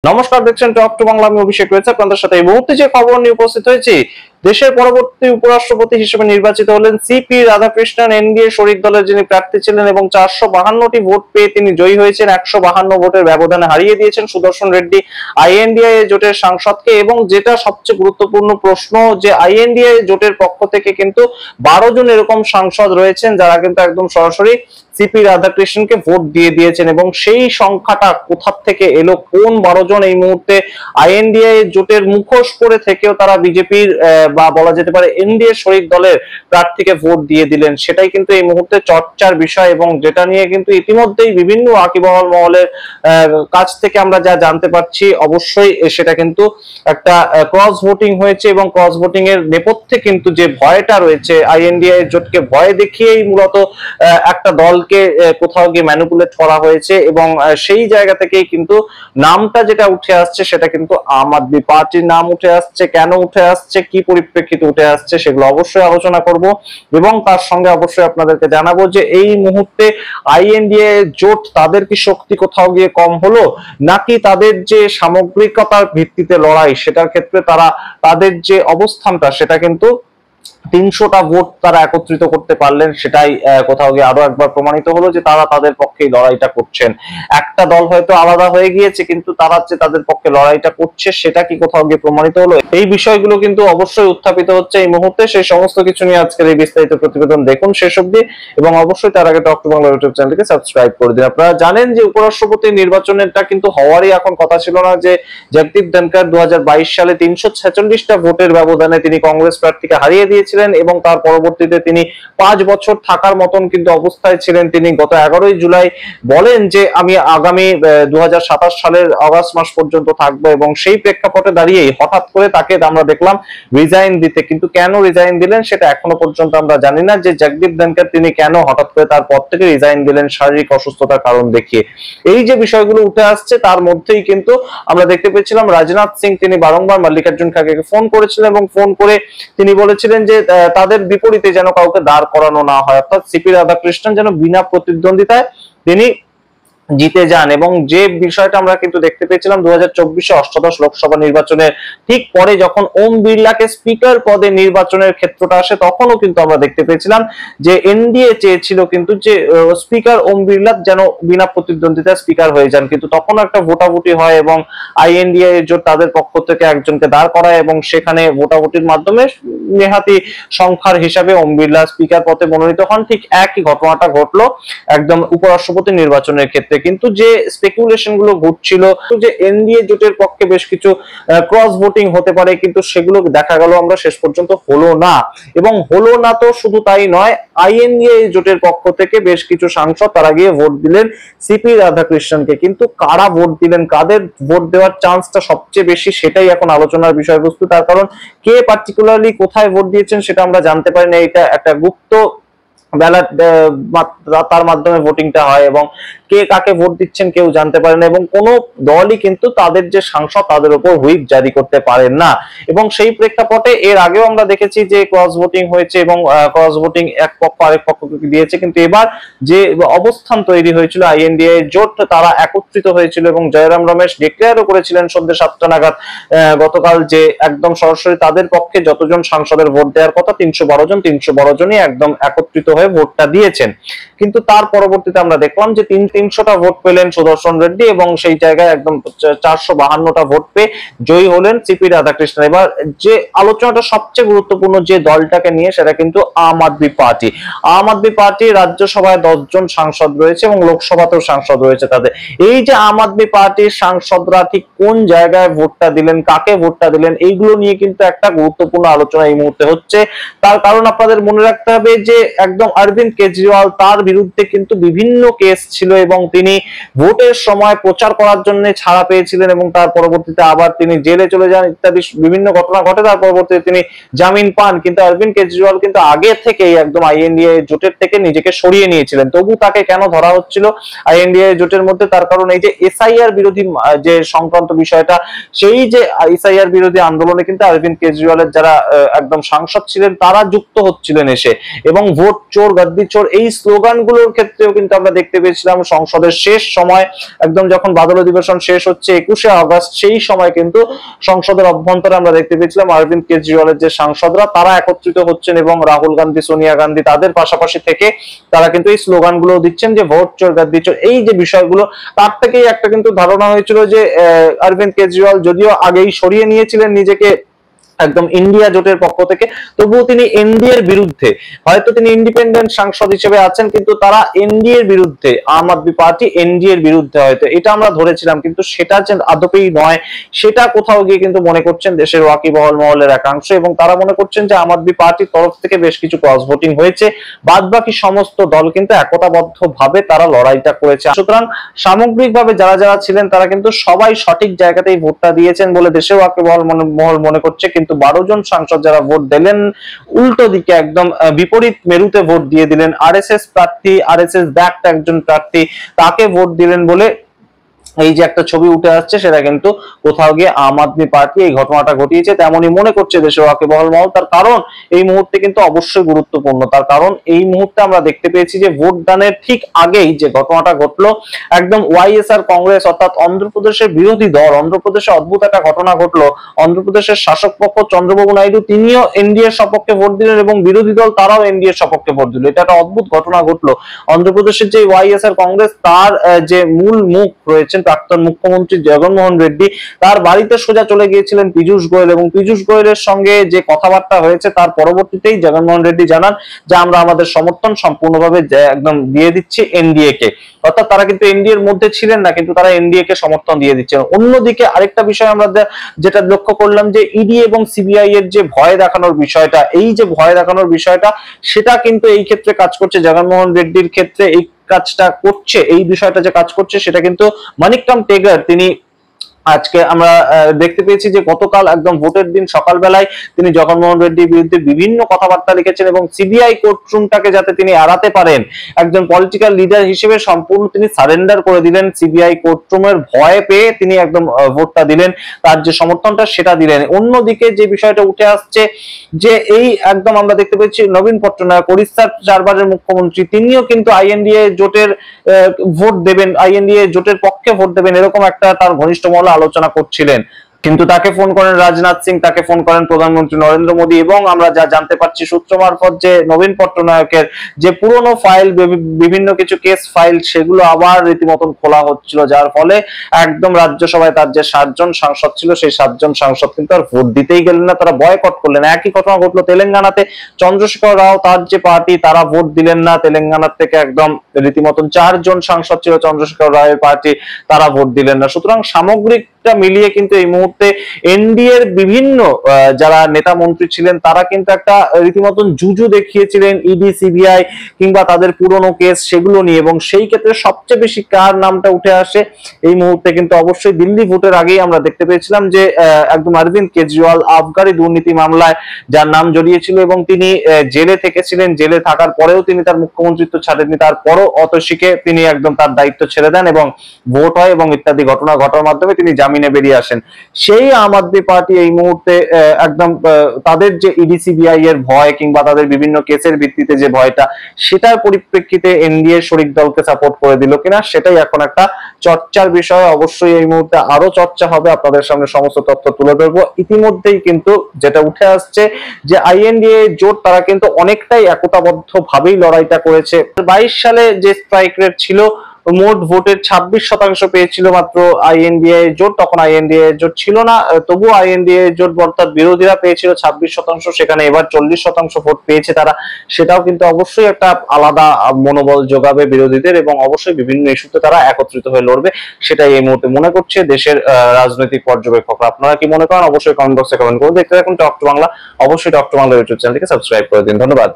নমস্কার, দেখছেন talk to Bangla. আমি অভিষেক রয়েছে আপনাদের সাথে। এই মুহূর্তে যে খবর নিয়ে উপস্থিত হয়েছি, দেশের পরবর্তী উপরাষ্ট্রপতি হিসেবে নির্বাচিত হলেন সিপি রাধাকৃষ্ণন। এনডিএ শরিক দলের যিনি প্রার্থী ছিলেন এবং 452টি ভোট পেয়ে তিনি জয়ী হয়েছেন। 152 ভোটের ব্যবধানে হারিয়ে দিয়েছেন সুদর্শন রেড্ডি আইএনডিএ জোটের সাংসদকে। এবং যেটা সবচেয়ে গুরুত্বপূর্ণ প্রশ্ন, যে আইএনডিএ জোটের পক্ষ থেকে কিন্তু 12 জন এরকম সাংসদ রয়েছেন যারা কিন্তু একদম সরাসরি সিপি রাধাকৃষ্ণনকে ভোট দিয়ে দিয়েছেন। এবং সেই সংখ্যাটা কোথা থেকে এলো, কোন 12 জন এই মুহূর্তে আইএনডিএ জোটের মুখোশ পরে থেকেও তারা বিজেপির বা বলা যেতে পারে এনডিএ শরিক দলের প্রার্থীকে ভোট দিয়ে দিলেন, সেটাই কিন্তু এই মুহূর্তে চর্চার বিষয়। এবং যেটা নিয়ে কিন্তু ইতিমধ্যেই বিভিন্ন ওয়াকিবহাল মহলের কাছ থেকে আমরা যা জানতে পারছি, অবশ্যই সেটা কিন্তু একটা ক্রস ভোটিং হয়েছে। এবং ক্রস ভোটিং এর নেপথ্যে কিন্তু যে ভয়টা রয়েছে, আইএনডিএ জোটকে ভয় দেখিয়েই মূলত একটা দলকে কোথাও গিয়ে ম্যানিপুলেট করা হয়েছে। এবং সেই জায়গা থেকেই কিন্তু নামটা যেটা উঠে আসছে, সেটা কিন্তু আম আদমি পার্টির নাম উঠে আসছে। কেন উঠে আসছে, কি পরিপ্রেক্ষিতে উঠে আসছে, সেগুলো অবশ্যই আলোচনা করব। এবং তার সঙ্গে অবশ্যই আপনাদেরকে জানাবো যে এই মুহূর্তে আইএনডিএ জোট, তাদের কি শক্তি কোথাও গিয়ে কম হলো, নাকি তাদের যে সামগ্রিকতার ভিত্তিতে লড়াই, সেটার ক্ষেত্রে তারা তাদের যে অবস্থানটা, সেটা কিন্তু 300টা ভোট তারা একত্রিত করতে পারলেন। সেটাই কোথাও গিয়ে আরো একবার প্রমাণিত হলো যে তারা তাদের পক্ষে লড়াইটা করছেন। একটা দল হয়তো আলাদা হয়ে গিয়েছে, কিন্তু তারা যে তাদের পক্ষে লড়াইটা করছে, সেটা কি কোথাও গিয়ে প্রমাণিত হলো। এই বিষয়গুলো কিন্তু অবশ্যই উত্থাপিত হচ্ছে এই মুহূর্তে। সেই সমস্ত কিছু নিয়ে আজকের এই বিস্তারিত প্রতিবেদন দেখুন শেষ অবধি। এবং অবশ্যই তার আগে টক টু বাংলা ইউটিউব চ্যানেলকে সাবস্ক্রাইব করে দিন। আপনারা জানেন যে উপরাষ্ট্রপতি নির্বাচনেরটা কিন্তু হওয়ারই এখন কথা ছিল না। যে জগদীপ ধনখড় 2022 সালে 346টা ভোটের ব্যবধানে তিনি কংগ্রেস প্রার্থীকে হারিয়ে দিয়েছিলেন। এবং তার পরবর্তীতে তিনি 5 বছর থাকার মতন কিন্তু অবস্থায় ছিলেন। তিনি গত 11ই জুলাই বলেন যে আমি আগামী 2027 সালের অগাস্ট মাস পর্যন্ত থাকবো। এবং সেই প্রেক্ষাপটে দাঁড়িয়েই হঠাৎ করে তাকে আমরা দেখলাম রিজাইন দিতে। কিন্তু কেন রিজাইন দিলেন সেটা এখনো পর্যন্ত আমরা জানি না, যে জগদীপ ধনখড় তিনি কেন হঠাৎ করে তার পদ থেকে রিজাইন দিলেন শারীরিক অসুস্থতার কারণ দেখিয়ে। এই যে বিষয়গুলো উঠে আসছে, তার মধ্যেই কিন্তু আমরা দেখতে পেয়েছিলাম রাজনাথ সিং তিনি বারংবার মল্লিকার্জুন খাড়গেকে ফোন করেছিলেন। এবং ফোন করে তিনি বলেছিলেন যে তাদের বিপরীতে যেন কাউকে দাঁড় করানো না হয়, অর্থাৎ সিপি রাধাকৃষ্ণন যেন বিনা প্রতিদ্বন্দ্বিতায় তিনি জিতে যান। এবং যে বিষয়টা আমরা কিন্তু দেখতে পেয়েছিলাম 2024 অষ্টাদশ লোকসভা নির্বাচনের ঠিক পরে, যখন ওম বিড়লাকে স্পিকার পদে নির্বাচনের ক্ষেত্রটা আসে, তখনও কিন্তু আমরা দেখতে পেয়েছিলাম যে এনডিএ চেয়েছিল কিন্তু যে স্পিকার ওম বিড়লা যেন বিনা প্রতিদ্বন্দ্বিতায় স্পিকার হয়ে যান। কিন্তু তখন একটা ভোটাভুটি হয় এবং আইএনডিএ জোট তাদের পক্ষ থেকে একজনকে দাঁড় করায়। এবং সেখানে ভোটাভুটির মাধ্যমে নেহাতি সংখ্যার হিসাবে ওম বিড়লা স্পিকার পদে মনোনীত হন। ঠিক একই ঘটনাটা ঘটলো একদম উপরাষ্ট্রপতি নির্বাচনের ক্ষেত্রে। কিন্তু যে স্পেকুলেশন গুলো ঘটছিল যে এনডিএ জোটের পক্ষে বেশ কিছু ক্রস ভোটিং হতে পারে, কিন্তু সেগুলো দেখা গেল আমরা শেষ পর্যন্ত হলো না। এবং হলো না তো শুধু তাই নয়, আইএনডিএ জোটের পক্ষ থেকে বেশ কিছু সাংসদ তারা গিয়ে ভোট দিলেন সিপি রাধাকৃষ্ণনকে। কিন্তু কারা ভোট দিলেন, কাদের ভোট দেওয়ার চান্সটা সবচেয়ে বেশি, সেটাই এখন আলোচনার বিষয়বস্তু। তার কারণ কে পার্টিকুলারলি কোথায় ভোট দিয়েছেন সেটা আমরা জানতে পারি না। এটা একটা গুপ্ত ব্যালট, তার মাধ্যমে ভোটিংটা হয় এবং কে কাকে ভোট দিচ্ছেন কেউ জানতে পারে না। এবং কোন দলই কিন্তু তাদের যে সাংসদ তাদের উপর হুইপ জারি করতে পারেন না। এবং সেই প্রেক্ষাপটে এর আগেও আমরা দেখেছি যে ক্রস ভোটিং হয়েছে এবং ক্রস ভোটিং এক পক্ষ আরেক পক্ষকে দিয়েছে। কিন্তু এবার যে অবস্থান তৈরি হয়েছিল আইএনডিএ জোট, তারা একত্রিত হয়েছিল এবং জয়রাম রমেশ ডিক্লেয়ারও করেছিলেন সন্ধ্যে 7টা নাগাদ গতকাল, যে একদম সরাসরি তাদের পক্ষে যতজন সাংসদের ভোট দেওয়ার কথা 312 জন, 312 জনই একদম একত্রিত হয়ে ভোটটা দিয়েছেন। কিন্তু তার পরবর্তীতে আমরা দেখলাম যে 300টা ভোট পেলেন সুদর্শন রেড্ডি এবং সেই জায়গায় একদম 452টা ভোট পেয়ে জয়ী হলেন সিপি রাধাকৃষ্ণন। এবার যে আলোচনাটা সবচেয়ে গুরুত্বপূর্ণ যে দলটাকে নিয়ে, সেটা কিন্তু আম আদমি পার্টি। আম আদমি পার্টি রাজ্যসভায় 10 জন সাংসদ রয়েছে এবং লোকসভাতেও সাংসদ রয়েছে তাদের। এই যে আম আদমি পার্টির সাংসদরা ঠিক কোন জায়গায় ভোটটা দিলেন, কাকে ভোটটা দিলেন, এইগুলো নিয়ে কিন্তু একটা গুরুত্বপূর্ণ আলোচনা এই মুহূর্তে হচ্ছে। তার কারণ আপনাদের মনে রাখতে হবে যে একদম অরবিন্দ কেজরিওয়াল, তার বিরুদ্ধে কিন্তু বিভিন্ন কেস ছিল এবং তিনি ভোটের সময় প্রচার করার জন্য ছাড়া পেয়েছিলেন এবং তার পরবর্তীতে আবার তিনি জেলে চলে যান ইত্যাদি বিভিন্ন ঘটনা ঘটে। তার পরবর্তীতে তিনি জামিন পান। কিন্তু অরবিন্দ কেজরিওয়াল কিন্তু আগে থেকেই একদম আইএনডিএ জোটের থেকে নিজেকে সরিয়ে নিয়েছিলেন। তবু তাকে কেন ধরা হচ্ছিল আইএনডিএ জোটের মধ্যে? তার কারণ এই যে এসআইআর বিরোধী যে সংক্রান্ত বিষয়টা, সেই যে এসআইআর বিরোধী আন্দোলনে কিন্তু অরবিন্দ কেজরিওয়ালের যারা একদম সাংসদ ছিলেন তারা যুক্ত হচ্ছিলেন এসে, এবং ভোট চোর গদ্দি চোর এই স্লোগানগুলোর ক্ষেত্রেও কিন্তু আমরা দেখতে পেয়েছিলাম সংসদের শেষ সময়, একদম যখন বাদল অধিবেশন শেষ হচ্ছে 21শে আগস্ট, সেই সময় কিন্তু সংসদের অভ্যন্তরে আমরা দেখতে পেয়েছিলাম অরবিন্দ কেজরিওয়ালের যে সাংসদরা তারা একত্রিত হচ্ছেন এবং রাহুল গান্ধী, সোনিয়া গান্ধী তাদের পাশাপাশি থেকে তারা কিন্তু এই স্লোগানগুলো দিচ্ছেন যে ভোট চোর গদ্দি চোর। এই যে বিষয়গুলো, তার থেকেই একটা কিন্তু ধারণা হয়েছিল যে অরবিন্দ কেজরিওয়াল যদিও আগেই সরিয়ে নিয়েছিলেন নিজেকে একদম ইন্ডিয়া জোটের পক্ষ থেকে, তবুও তিনি এনডিএ এর বিরুদ্ধে, হয়তো তিনি ইন্ডিপেন্ডেন্ট সাংসদ হিসেবে আছেন কিন্তু তারা এনডিএ এর বিরুদ্ধে, আম আদমি পার্টি এনডিএ এর বিরুদ্ধে হয়তো, এটা আমরা ধরেছিলাম, কিন্তু সেটা যে আদপেই নয় সেটা কোথাও গিয়ে কিন্তু মনে করছেন দেশের ওয়াকিবহল মহলের একাংশ, এবং তারা মনে করছেন যে আম আদমি পার্টির তরফ থেকে বেশ কিছু ক্রস ভোটিং হয়েছে, বাদ বাকি সমস্ত দল কিন্তু একতাবদ্ধ ভাবে তারা লড়াইটা করেছে। সুতরাং সামগ্রিকভাবে যারা যারা ছিলেন তারা কিন্তু সবাই সঠিক জায়গাতেই ভোটটা দিয়েছেন বলে দেশের ওয়াকিবহল মহল মনে করছে। কিন্তু 12 জন সাংসদ যারা ভোট দিলেন উল্টো দিকে একদম বিপরীত মেরুতে ভোট দিয়ে দিলেন, আরএসএস প্রার্থী, আরএসএস ব্যাকড একজন প্রার্থী তাকে ভোট দিলেন বলে এই যে একটা ছবি উঠে আসছে, সেটা কিন্তু কোথাও গিয়ে আম আদমি পার্টি এই ঘটনাটা ঘটিয়েছে তেমনই মনে করছে দেশের ওয়াকিবহল মহল। তার কারণ এই মুহূর্তে কিন্তু অবশ্যই গুরুত্বপূর্ণ, তার কারণ এই মুহূর্তে আমরা দেখতে পেয়েছি যে ভোট দানের ঠিক আগেই যে ঘটনাটা ঘটলো, একদম ওয়াইএসআর কংগ্রেস অর্থাৎ অন্ধ্রপ্রদেশের বিরোধী দল, অন্ধ্রপ্রদেশে অদ্ভুত একটা ঘটনা ঘটলো, অন্ধ্রপ্রদেশের শাসক পক্ষ চন্দ্রবাবু নাইডু তিনিও এনডিএ এর সপক্ষে ভোট দিলেন এবং বিরোধী দল তারাও এনডিএ এর সপক্ষে ভোট দিল। এটা একটা অদ্ভুত ঘটনা ঘটলো। অন্ধ্রপ্রদেশের যে ওয়াইএসআর কংগ্রেস তার যে মূল মুখ রয়েছেন প্রাক্তন মুখ্যমন্ত্রী জগনমোহন রেড্ডি, তার বাড়িতে সোজা চলে গিয়েছিলেন পীযূষ গোয়েল, এবং পীযূষ গোয়েলের সঙ্গে যে কথাবার্তা হয়েছে তার পরবর্তীতেই জগনমোহন রেড্ডি জানান যে আমরা আমাদের সমর্থন সম্পূর্ণভাবে একদম দিয়ে দিচ্ছি এনডিএ কে, অর্থাৎ তারা কিন্তু এনডিএ এর মধ্যে ছিলেন না কিন্তু তারা এনডিএ কে সমর্থন দিয়ে দিচ্ছেন। অন্যদিকে আরেকটা বিষয় আমরা যেটা লক্ষ্য করলাম যে ইডি এবং সিবিআই এর যে ভয় দেখানোর বিষয়টা, এই যে ভয় দেখানোর বিষয়টা সেটা কিন্তু এই ক্ষেত্রে কাজ করছে জগনমোহন রেড্ডির ক্ষেত্রে, এই কাজটা করছে, এই বিষয়টা যে কাজ করছে সেটা কিন্তু মানিকরাম টেগর তিনি আজকে আমরা দেখতে পেয়েছি যে গতকাল একদম ভোটের দিন সকালবেলায় তিনি জগনমোহন রেড্ডির বিরুদ্ধে বিভিন্ন কথাবার্তা লিখেছেন এবং সিবিআই কোর্টরুমটাকে যাতে তিনি এড়াতে পারেন, একজন পলিটিক্যাল লিডার হিসেবে সম্পূর্ণ তিনি সারেন্ডার করে দিলেন, সিবিআই কোর্টরুমের ভয় পেয়ে তিনি একদম ভোটটা দিলেন, তার যে সমর্থনটা সেটা দিলেন। অন্যদিকে যে বিষয়টা উঠে আসছে যে এই একদম আমরা দেখতে পেয়েছি নবীন পট্টনায়ক ওড়িশার 4 বারের মুখ্যমন্ত্রী, তিনিও কিন্তু আইএনডিএ জোটের ভোট দেবেন, আইএনডিএ জোটের পক্ষে ভোট দেবেন, এরকম একটা তার ঘনিষ্ঠ মহল আলোচনা করছিলেন। কিন্তু তাকে ফোন করেন রাজনাথ সিং, তাকে ফোন করেন প্রধানমন্ত্রী নরেন্দ্র মোদী, এবং আমরা যা জানতে পারছি সূত্র মারফত যে নবীন পট্টনায়কের যে পুরনো ফাইল, বিভিন্ন কিছু কেস ফাইল, সেগুলো আবার রীতিমতন খোলা হচ্ছিল, যার ফলে একদম রাজ্যসভায় তার যে 7 জন সাংসদ ছিল সেই 7 জন সাংসদ কিন্তু আর ভোট দিতেই গেলেন না, তারা বয়কট করলেন। একই ঘটনা ঘটলো তেলেঙ্গানাতে, চন্দ্রশেখর রাও তার যে পার্টি তারা ভোট দিলেন না, তেলেঙ্গানার থেকে একদম রীতিমতন 4 জন সাংসদ ছিল চন্দ্রশেখর রাওয়ের পার্টি, তারা ভোট দিলেন না। সুতরাং সামগ্রিকটা মিলিয়ে কিন্তু এই মুহূর্তে এনডিএ এর বিভিন্ন যারা নেতা মন্ত্রী ছিলেন তারা কিন্তু একটা রীতিমতন জুজু দেখিয়েছিলেন ইডি সিবিআই কিংবা তাদের পুরনো কেস সেগুলো নিয়ে, এবং সেই ক্ষেত্রে সবচেয়ে বেশি কার নামটা উঠে আসে এই মুহূর্তে কিন্তু অবশ্যই দিল্লি ভোটের আগেই আমরা দেখতে পেয়েছিলাম যে একদম অরবিন্দ কেজরিওয়াল আবগারি দুর্নীতি মামলায় যার নাম জড়িয়েছিল এবং তিনি জেলে থেকেছিলেন, জেলে থাকার পরেও তিনি তার মুখ্যমন্ত্রিত্ব ছাড়েননি, তারপরও অতসীকে তিনি একদম তার দায়িত্ব ছেড়ে দেন এবং ভোট হয় এবং ইত্যাদি ঘটনা ঘটার মাধ্যমে তিনি জামিনে বেরিয়ে আসেন। সেই আম আদমি পার্টি এই মুহূর্তে একদম তাদের যে ইডি সিবিআই এর ভয় কিংবা তাদের বিভিন্ন কেসের ভিত্তিতে যে ভয়টা, সেটার পরিপ্রেক্ষিতে এনডিএ শরিক দলকে সাপোর্ট করে দিল কিনা সেটাই এখন একটা চর্চার বিষয়। অবশ্যই এই মুহূর্তে আরো চর্চা হবে, আপনাদের সামনে সমস্ত তথ্য তুলে ধরবো। ইতিমধ্যেই কিন্তু যেটা উঠে আসছে যে আইএনডিএ জোট তারা কিন্তু অনেকটাই একতাবদ্ধ ভাবেই লড়াইটা করেছে। 22 সালে যে স্ট্রাইক রেট ছিল, মোট ভোটের 26% পেয়েছিল মাত্র আইএনডিএ জোট, তখন আইএনডিএ জোট ছিল না, তবুও আইএনডিএ জোট অর্থাৎ বিরোধীরা পেয়েছিল 26%, সেখানে এবার 40% ভোট পেয়েছে তারা, সেটাও কিন্তু অবশ্যই একটা আলাদা মনোবল যোগাবে বিরোধীদের এবং অবশ্যই বিভিন্ন ইস্যুতে তারা একত্রিত হয়ে লড়বে, সেটাই এই মুহূর্তে মনে করছে দেশের রাজনৈতিক পর্যবেক্ষকরা। আপনারা কি মনে করেন অবশ্যই কমেন্ট বক্সে কমেন্ট করুন। দেখতে থাকুন টক টু বাংলা, অবশ্যই টক টু বাংলা ইউটিউব চ্যানেলটিকে সাবস্ক্রাইব করে দিন। ধন্যবাদ।